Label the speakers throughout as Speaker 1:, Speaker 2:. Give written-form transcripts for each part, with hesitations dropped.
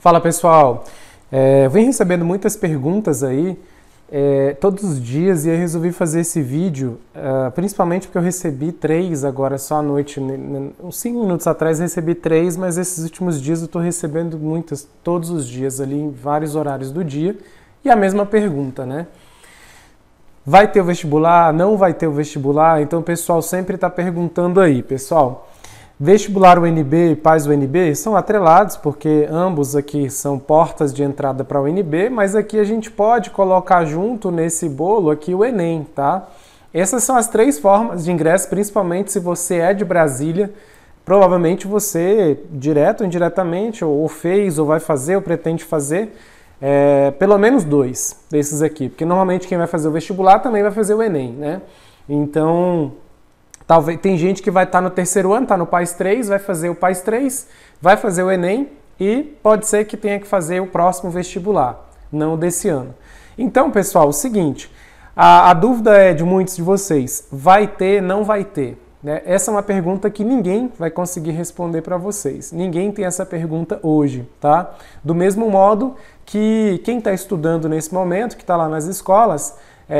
Speaker 1: Fala pessoal, eu venho recebendo muitas perguntas aí todos os dias e eu resolvi fazer esse vídeo principalmente porque eu recebi 3 agora só à noite, uns 5 minutos atrás recebi 3, mas esses últimos dias eu estou recebendo muitas, todos os dias ali em vários horários do dia e a mesma pergunta, né? Vai ter o vestibular? Não vai ter o vestibular? Então o pessoal sempre está perguntando aí, pessoal. Vestibular UNB e Paz UNB são atrelados, porque ambos aqui são portas de entrada para a UNB, mas aqui a gente pode colocar junto nesse bolo aqui o Enem, tá? Essas são as 3 formas de ingresso, principalmente se você é de Brasília, provavelmente você, direto ou indiretamente, ou fez, ou vai fazer, ou pretende fazer, pelo menos 2 desses aqui, porque normalmente quem vai fazer o vestibular também vai fazer o Enem, né? Então, talvez tem gente que vai estar no 3º ano, está no PAS 3, vai fazer o PAS 3, vai fazer o Enem e pode ser que tenha que fazer o próximo vestibular, não desse ano. Então, pessoal, o seguinte, a dúvida é de muitos de vocês, vai ter, não vai ter? Né? Essa é uma pergunta que ninguém vai conseguir responder para vocês. Ninguém tem essa pergunta hoje, tá? Do mesmo modo que quem está estudando nesse momento, que está lá nas escolas,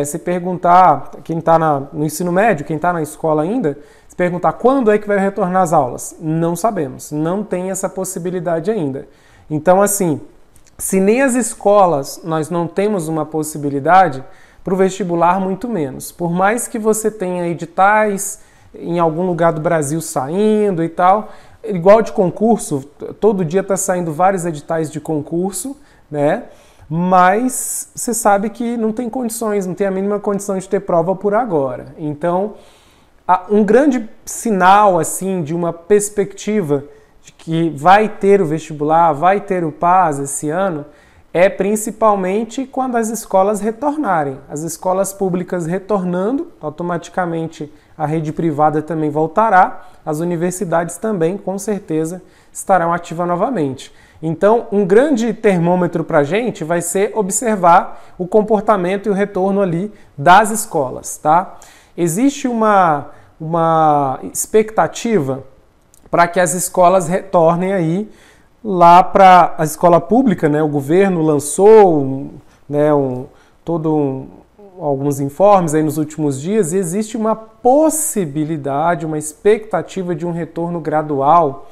Speaker 1: se perguntar, quem está no ensino médio, quem está na escola ainda, se perguntar quando é que vai retornar às aulas, não sabemos, não tem essa possibilidade ainda. Então, assim, se nem as escolas nós não temos uma possibilidade, para o vestibular muito menos. Por mais que você tenha editais em algum lugar do Brasil saindo e tal, igual de concurso, todo dia está saindo vários editais de concurso, né? Mas você sabe que não tem condições, não tem a mínima condição de ter prova por agora. Então, um grande sinal assim de uma perspectiva de que vai ter o vestibular, vai ter o PAS esse ano, é principalmente quando as escolas retornarem. As escolas públicas retornando, automaticamente a rede privada também voltará, as universidades também, com certeza, estarão ativas novamente. Então, um grande termômetro para a gente vai ser observar o comportamento e o retorno ali das escolas, tá? Existe uma expectativa para que as escolas retornem aí lá para a escola pública, né? O governo lançou alguns informes aí nos últimos dias e existe uma possibilidade, uma expectativa de um retorno gradual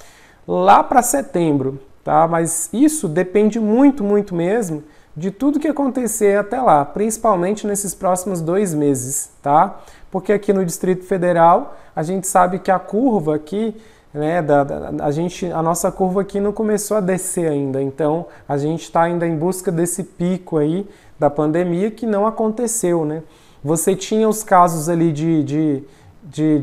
Speaker 1: lá para setembro. Tá? Mas isso depende muito, muito mesmo de tudo que acontecer até lá, principalmente nesses próximos 2 meses, tá? Porque aqui no Distrito Federal a gente sabe que a curva aqui, né, a nossa curva aqui não começou a descer ainda, então a gente está ainda em busca desse pico aí da pandemia que não aconteceu, né? Você tinha os casos ali de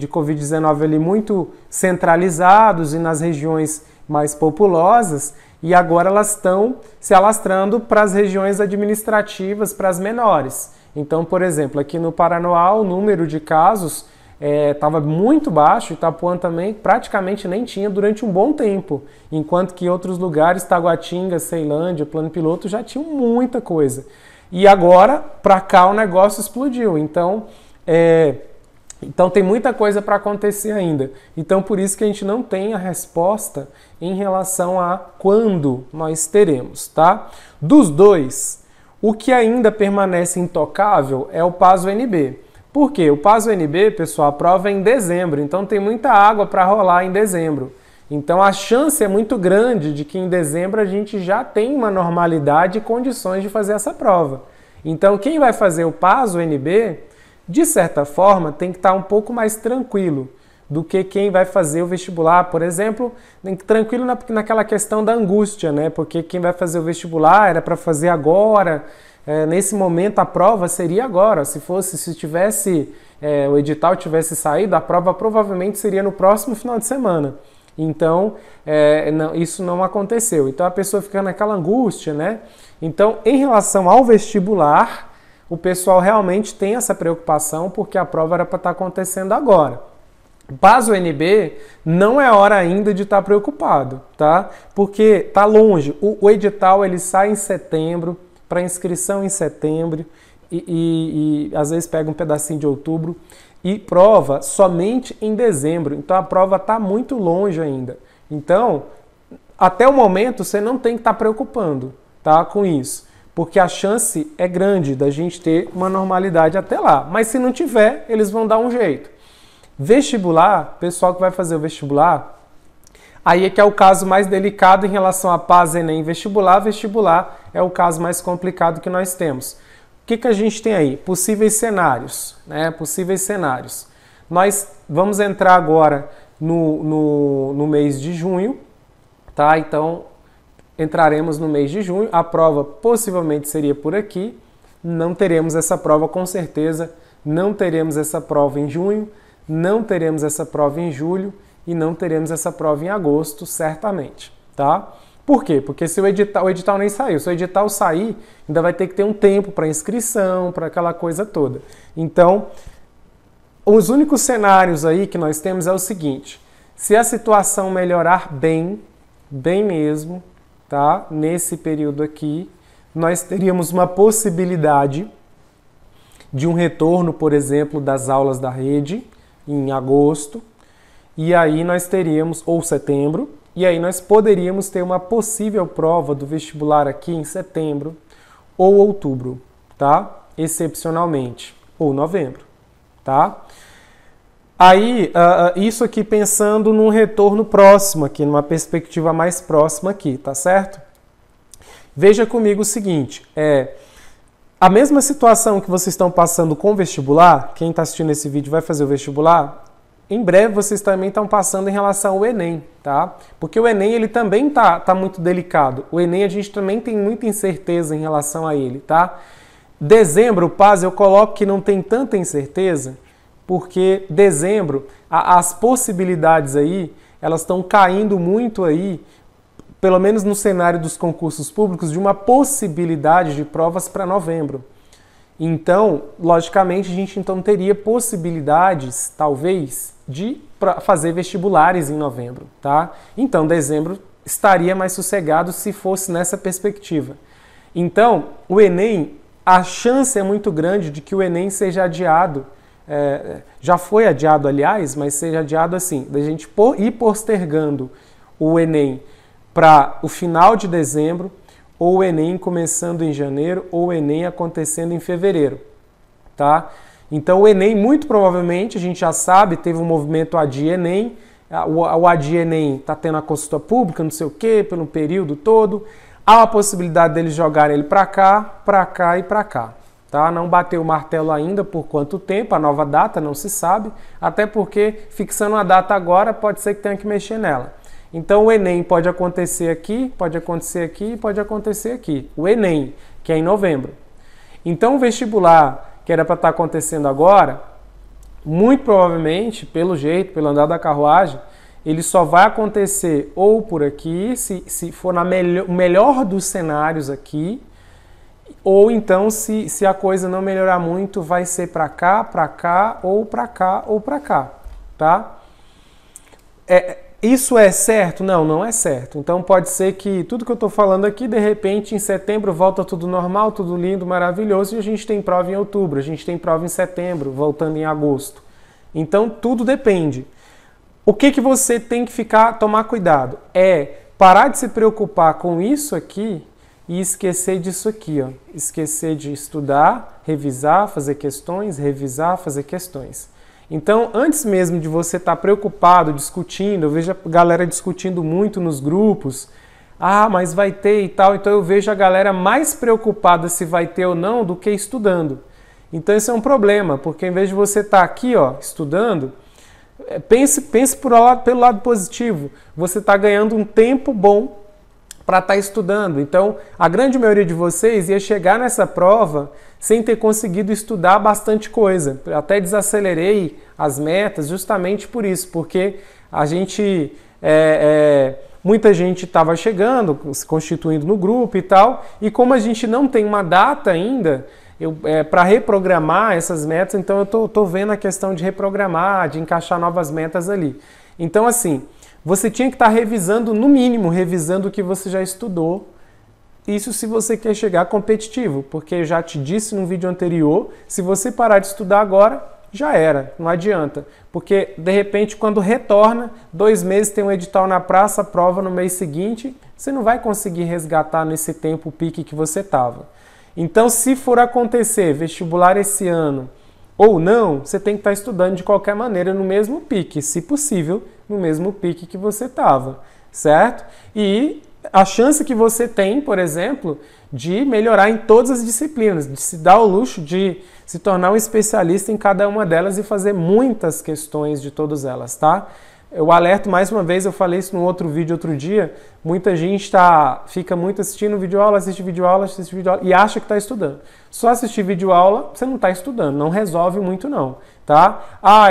Speaker 1: Covid-19 ali muito centralizados e nas regiões mais populosas, e agora elas estão se alastrando para as regiões administrativas, para as menores. Então, por exemplo, aqui no Paraná o número de casos estava muito baixo, Itapuã também praticamente nem tinha durante um bom tempo, enquanto que em outros lugares, Taguatinga, Ceilândia, Plano Piloto, já tinham muita coisa. E agora, para cá, o negócio explodiu. Então tem muita coisa para acontecer ainda. Então, por isso que a gente não tem a resposta em relação a quando nós teremos, tá? Dos 2, o que ainda permanece intocável é o PAS UNB. Por quê? O PAS UNB, pessoal, a prova é em dezembro, então tem muita água para rolar em dezembro. Então, a chance é muito grande de que em dezembro a gente já tem uma normalidade e condições de fazer essa prova. Então, quem vai fazer o PAS UNB, de certa forma, tem que estar um pouco mais tranquilo do que quem vai fazer o vestibular, por exemplo, tranquilo naquela questão da angústia, né? Porque quem vai fazer o vestibular era para fazer agora, nesse momento a prova seria agora. Se o edital tivesse saído, a prova provavelmente seria no próximo final de semana. Então, isso não aconteceu. Então a pessoa fica naquela angústia, né? Então, em relação ao vestibular, o pessoal realmente tem essa preocupação porque a prova era para estar acontecendo agora. PAS UNB não é hora ainda de estar preocupado, tá? Porque está longe. O edital ele sai em setembro, para inscrição em setembro e às vezes pega um pedacinho de outubro e prova somente em dezembro. Então a prova está muito longe ainda. Então até o momento você não tem que estar preocupando, tá, com isso, porque a chance é grande da gente ter uma normalidade até lá. Mas se não tiver, eles vão dar um jeito. Vestibular, pessoal que vai fazer o vestibular, aí é que é o caso mais delicado em relação a PAS, Enem e vestibular. Vestibular é o caso mais complicado que nós temos. O que a gente tem aí? Possíveis cenários, né? Possíveis cenários. Nós vamos entrar agora no mês de junho, tá? Então, entraremos no mês de junho. A prova possivelmente seria por aqui. Não teremos essa prova com certeza. Não teremos essa prova em junho. Não teremos essa prova em julho. E não teremos essa prova em agosto, certamente, tá? Por quê? Porque se o edital nem saiu. Se o edital sair, ainda vai ter que ter um tempo para inscrição, para aquela coisa toda. Então, os únicos cenários aí que nós temos é o seguinte: se a situação melhorar bem mesmo, tá? Nesse período aqui, nós teríamos uma possibilidade de um retorno, por exemplo, das aulas da rede em agosto, e aí nós teríamos, ou setembro, e aí nós poderíamos ter uma possível prova do vestibular aqui em setembro ou outubro, tá? Excepcionalmente, ou novembro, tá? Aí, isso aqui pensando num retorno próximo aqui, numa perspectiva mais próxima aqui, tá certo? Veja comigo o seguinte, a mesma situação que vocês estão passando com o vestibular, quem está assistindo esse vídeo vai fazer o vestibular, em breve vocês também estão passando em relação ao Enem, tá? Porque o Enem, ele também tá muito delicado. O Enem, a gente também tem muita incerteza em relação a ele, tá? Dezembro, PAS, eu coloco que não tem tanta incerteza, porque dezembro, as possibilidades aí, elas estão caindo muito aí, pelo menos no cenário dos concursos públicos, de uma possibilidade de provas para novembro. Então, logicamente, a gente então teria possibilidades, talvez, de fazer vestibulares em novembro, tá? Então, dezembro estaria mais sossegado se fosse nessa perspectiva. Então, o Enem, a chance é muito grande de que o Enem seja adiado, já foi adiado, aliás, mas seja adiado assim, da gente ir postergando o Enem para o final de dezembro, ou o Enem começando em janeiro, ou o Enem acontecendo em fevereiro, tá? Então o Enem, muito provavelmente, a gente já sabe, teve um movimento Adia Enem, o Adia Enem está tendo a consulta pública, não sei o quê, pelo período todo, há a possibilidade deles jogarem ele para cá e para cá, tá? Não bateu o martelo ainda por quanto tempo, a nova data não se sabe, até porque fixando a data agora pode ser que tenha que mexer nela. Então o Enem pode acontecer aqui, pode acontecer aqui, pode acontecer aqui. O Enem, que é em novembro. Então o vestibular, que era para estar acontecendo agora, muito provavelmente, pelo jeito, pelo andar da carruagem, ele só vai acontecer ou por aqui, se for no melhor dos cenários aqui, ou então se a coisa não melhorar muito, vai ser para cá, ou para cá, ou para cá, tá? Isso é certo? Não, não é certo. Então pode ser que tudo que eu estou falando aqui, de repente, em setembro volta tudo normal, tudo lindo, maravilhoso, e a gente tem prova em outubro, a gente tem prova em setembro, voltando em agosto. Então tudo depende. O que você tem que tomar cuidado? Parar de se preocupar com isso aqui e esquecer disso aqui, ó. Esquecer de estudar, revisar, fazer questões, revisar, fazer questões. Então, antes mesmo de você estar preocupado, discutindo, eu vejo a galera discutindo muito nos grupos, mas vai ter e tal, então eu vejo a galera mais preocupada se vai ter ou não do que estudando. Então esse é um problema, porque em vez de você estar aqui, ó, estudando, pense pelo lado positivo, você está ganhando um tempo bom para estar estudando. Então, a grande maioria de vocês ia chegar nessa prova sem ter conseguido estudar bastante coisa. Eu até desacelerei as metas justamente por isso, porque a gente, muita gente estava chegando, se constituindo no grupo e tal, e como a gente não tem uma data ainda para reprogramar essas metas, então eu estou vendo a questão de reprogramar, de encaixar novas metas ali. Então, assim, você tinha que estar revisando, no mínimo, revisando o que você já estudou. Isso se você quer chegar competitivo, porque eu já te disse no vídeo anterior, se você parar de estudar agora, já era, não adianta. Porque, de repente, quando retorna, 2 meses tem um edital na praça, prova no mês seguinte, você não vai conseguir resgatar nesse tempo o pique que você estava. Então, se for acontecer vestibular esse ano ou não, você tem que estar estudando de qualquer maneira no mesmo pique, se possível, no mesmo pique que você estava, certo? E a chance que você tem, por exemplo, de melhorar em todas as disciplinas, de se dar o luxo de se tornar um especialista em cada uma delas e fazer muitas questões de todas elas, tá? Eu alerto mais uma vez, eu falei isso no outro vídeo outro dia, muita gente fica muito assistindo videoaula, assiste videoaula e acha que está estudando. Só assistir videoaula, você não está estudando, não resolve muito não, tá?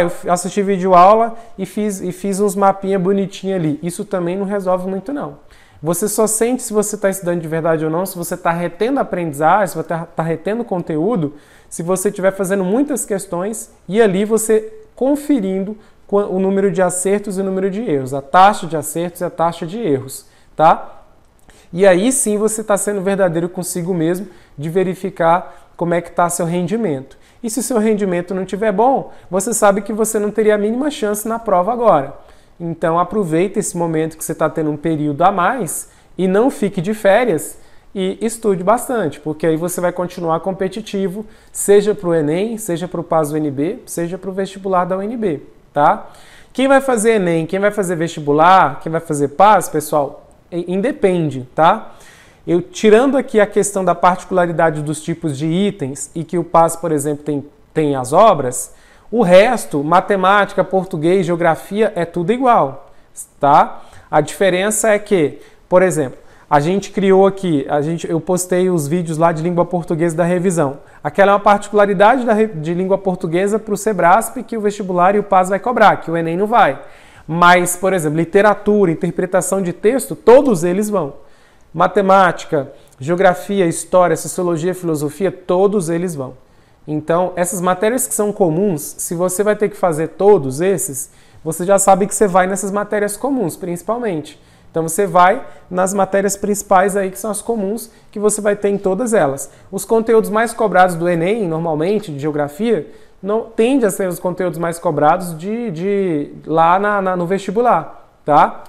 Speaker 1: Eu assisti videoaula e fiz uns mapinhas bonitinhos ali, isso também não resolve muito não. Você só sente se você está estudando de verdade ou não, se você está retendo aprendizagem, se você está retendo conteúdo, se você estiver fazendo muitas questões e ali você conferindo o número de acertos e o número de erros, a taxa de acertos e a taxa de erros, tá? E aí sim você está sendo verdadeiro consigo mesmo de verificar como é que está seu rendimento. E se o seu rendimento não estiver bom, você sabe que você não teria a mínima chance na prova agora. Então aproveita esse momento que você está tendo um período a mais e não fique de férias e estude bastante, porque aí você vai continuar competitivo, seja para o Enem, seja para o PAS-UNB, seja para o vestibular da UNB, tá? Quem vai fazer Enem, quem vai fazer vestibular, quem vai fazer PAS, pessoal, independe, tá? Eu tirando aqui a questão da particularidade dos tipos de itens e que o PAS, por exemplo, tem as obras, o resto, matemática, português, geografia, é tudo igual, tá? A diferença é que, por exemplo, a gente criou aqui, eu postei os vídeos lá de língua portuguesa da revisão. Aquela é uma particularidade de língua portuguesa para o Sebrasp que o vestibular e o PAS vai cobrar, que o Enem não vai. Mas, por exemplo, literatura, interpretação de texto, todos eles vão. Matemática, geografia, história, sociologia, filosofia, todos eles vão. Então, essas matérias que são comuns, se você vai ter que fazer todos esses, você já sabe que você vai nessas matérias comuns, principalmente. Então, você vai nas matérias principais aí, que são as comuns, que você vai ter em todas elas. Os conteúdos mais cobrados do Enem, normalmente, de geografia, não tende a ser os conteúdos mais cobrados lá no vestibular, tá?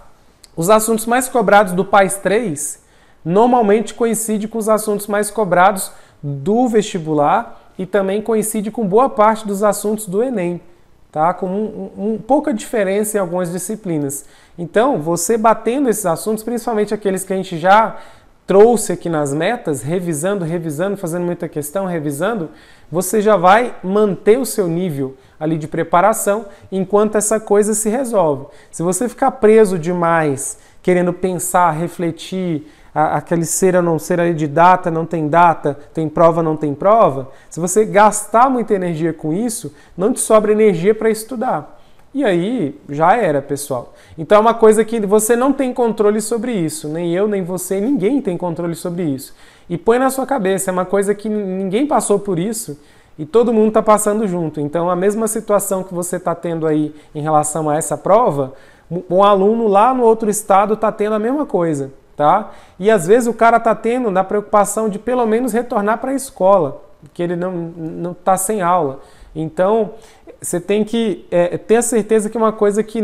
Speaker 1: Os assuntos mais cobrados do PAS 3, normalmente coincidem com os assuntos mais cobrados do vestibular e também coincide com boa parte dos assuntos do Enem, tá? Com pouca diferença em algumas disciplinas. Então, você batendo esses assuntos, principalmente aqueles que a gente já trouxe aqui nas metas, revisando, fazendo muita questão, revisando, você já vai manter o seu nível ali de preparação enquanto essa coisa se resolve. Se você ficar preso demais, querendo pensar, refletir, aquele ser ou não ser ali de data, não tem data, tem prova, não tem prova, se você gastar muita energia com isso, não te sobra energia para estudar. E aí, já era, pessoal. Então é uma coisa que você não tem controle sobre isso, nem eu, nem você, ninguém tem controle sobre isso. E põe na sua cabeça, é uma coisa que ninguém passou por isso e todo mundo está passando junto. Então a mesma situação que você está tendo aí em relação a essa prova, um aluno lá no outro estado está tendo a mesma coisa. Tá? E às vezes o cara está tendo na preocupação de pelo menos retornar para a escola, que ele não está sem aula. Então, você tem que ter a certeza que é uma coisa que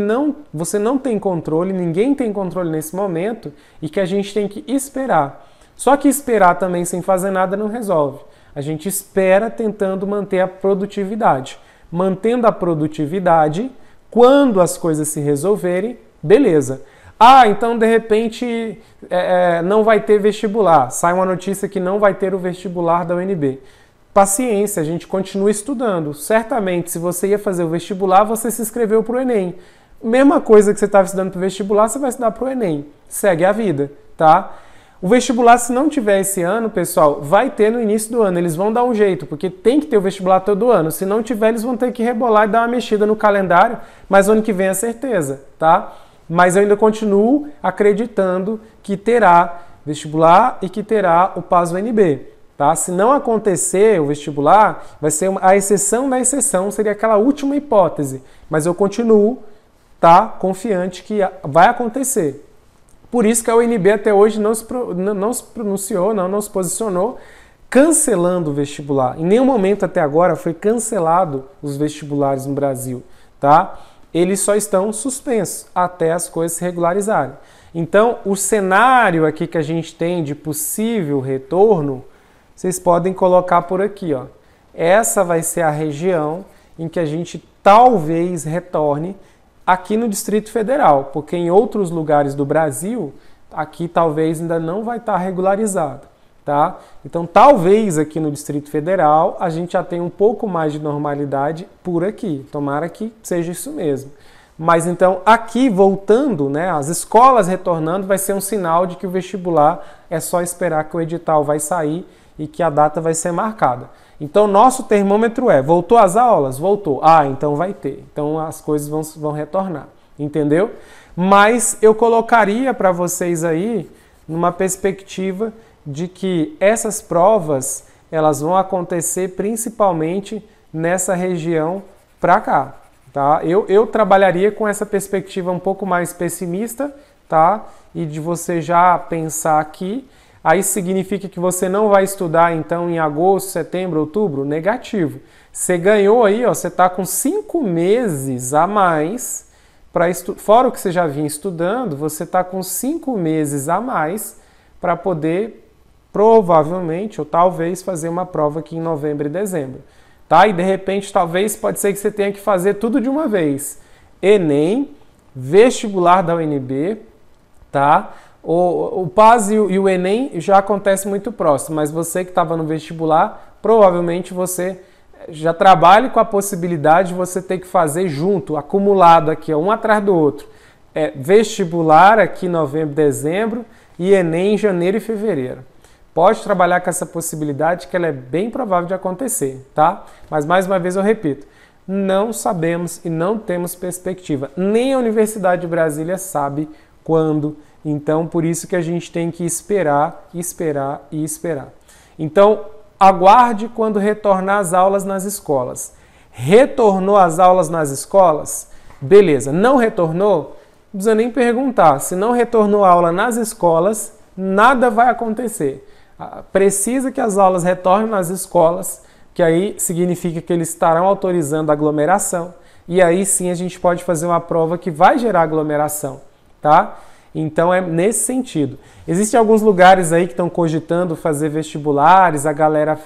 Speaker 1: você não tem controle, ninguém tem controle nesse momento e que a gente tem que esperar. Só que esperar também sem fazer nada não resolve. A gente espera tentando manter a produtividade. Mantendo a produtividade, quando as coisas se resolverem, beleza. Então de repente não vai ter vestibular. Sai uma notícia que não vai ter o vestibular da UNB. Paciência, a gente continua estudando. Certamente, se você ia fazer o vestibular, você se inscreveu para o Enem. Mesma coisa que você estava estudando para o vestibular, você vai estudar para o Enem. Segue a vida, tá? O vestibular, se não tiver esse ano, pessoal, vai ter no início do ano. Eles vão dar um jeito, porque tem que ter o vestibular todo ano. Se não tiver, eles vão ter que rebolar e dar uma mexida no calendário, mas ano que vem é certeza, tá? Mas eu ainda continuo acreditando que terá vestibular e que terá o PAS-UNB. Tá? Se não acontecer o vestibular, vai ser a exceção da exceção, seria aquela última hipótese. Mas eu continuo confiante que vai acontecer. Por isso que a UNB até hoje não se pronunciou, não se posicionou cancelando o vestibular. Em nenhum momento até agora foi cancelado os vestibulares no Brasil, tá? Eles só estão suspensos até as coisas se regularizarem. Então, o cenário aqui que a gente tem de possível retorno, vocês podem colocar por aqui, ó. Essa vai ser a região em que a gente talvez retorne aqui no Distrito Federal, porque em outros lugares do Brasil, aqui talvez ainda não vai estar regularizado, tá? Então, talvez aqui no Distrito Federal a gente já tenha um pouco mais de normalidade por aqui. Tomara que seja isso mesmo. Mas então, aqui voltando, né, as escolas retornando, vai ser um sinal de que o vestibular é só esperar que o edital vai sair e que a data vai ser marcada. Então, nosso termômetro é, voltou às aulas? Voltou. Ah, então vai ter. Então, as coisas vão retornar. Entendeu? Mas eu colocaria para vocês aí numa perspectiva de que essas provas, elas vão acontecer principalmente nessa região para cá. Tá? Eu trabalharia com essa perspectiva um pouco mais pessimista, tá? E de você já pensar aqui. Aí significa que você não vai estudar, então, em agosto, setembro, outubro? Negativo. Você ganhou aí, ó, você está com 5 meses a mais para estudar. Fora o que você já vinha estudando, você está com 5 meses a mais para poder, provavelmente, ou talvez, fazer uma prova aqui em novembro e dezembro. Tá? E, de repente, talvez, pode ser que você tenha que fazer tudo de uma vez. Enem, vestibular da UNB, tá? O PAS e o Enem já acontece muito próximo, mas você que estava no vestibular, provavelmente você já trabalha com a possibilidade de você ter que fazer junto, acumulado aqui, um atrás do outro. Vestibular aqui em novembro, dezembro e Enem em janeiro e fevereiro. Pode trabalhar com essa possibilidade que ela é bem provável de acontecer, tá? Mas mais uma vez eu repito, não sabemos e não temos perspectiva. Nem a Universidade de Brasília sabe quando. Então, por isso que a gente tem que esperar, esperar e esperar. Então, aguarde quando retornar às aulas nas escolas. Retornou às aulas nas escolas? Beleza. Não retornou? Não precisa nem perguntar. Se não retornou a aula nas escolas, nada vai acontecer. Precisa que as aulas retornem nas escolas, que aí significa que eles estarão autorizando a aglomeração. E aí sim a gente pode fazer uma prova que vai gerar aglomeração, tá? Então é nesse sentido. Existem alguns lugares aí que estão cogitando fazer vestibulares, a galera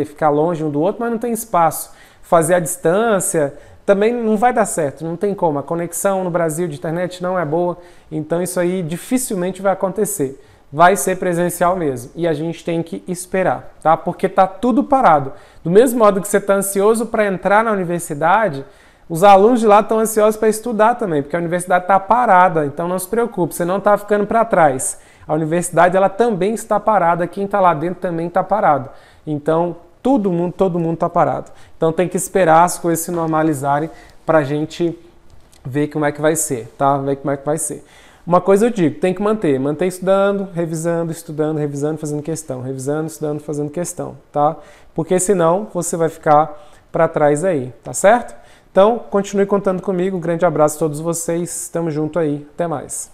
Speaker 1: ficar longe um do outro, mas não tem espaço. Fazer à distância também não vai dar certo, não tem como. A conexão no Brasil de internet não é boa, então isso aí dificilmente vai acontecer. Vai ser presencial mesmo e a gente tem que esperar, tá? Porque tá tudo parado. Do mesmo modo que você está ansioso para entrar na universidade, os alunos de lá estão ansiosos para estudar também, porque a universidade está parada, então não se preocupe, você não está ficando para trás. A universidade ela também está parada, quem está lá dentro também está parado. Então, todo mundo está parado. Então tem que esperar as coisas se normalizarem para a gente ver como é que vai ser, tá? Ver como é que vai ser. Uma coisa eu digo, tem que manter estudando, revisando, revisando, fazendo questão, revisando, estudando, fazendo questão, tá? Porque senão você vai ficar para trás aí, tá certo? Então, continue contando comigo. Um grande abraço a todos vocês. Estamos junto aí. Até mais.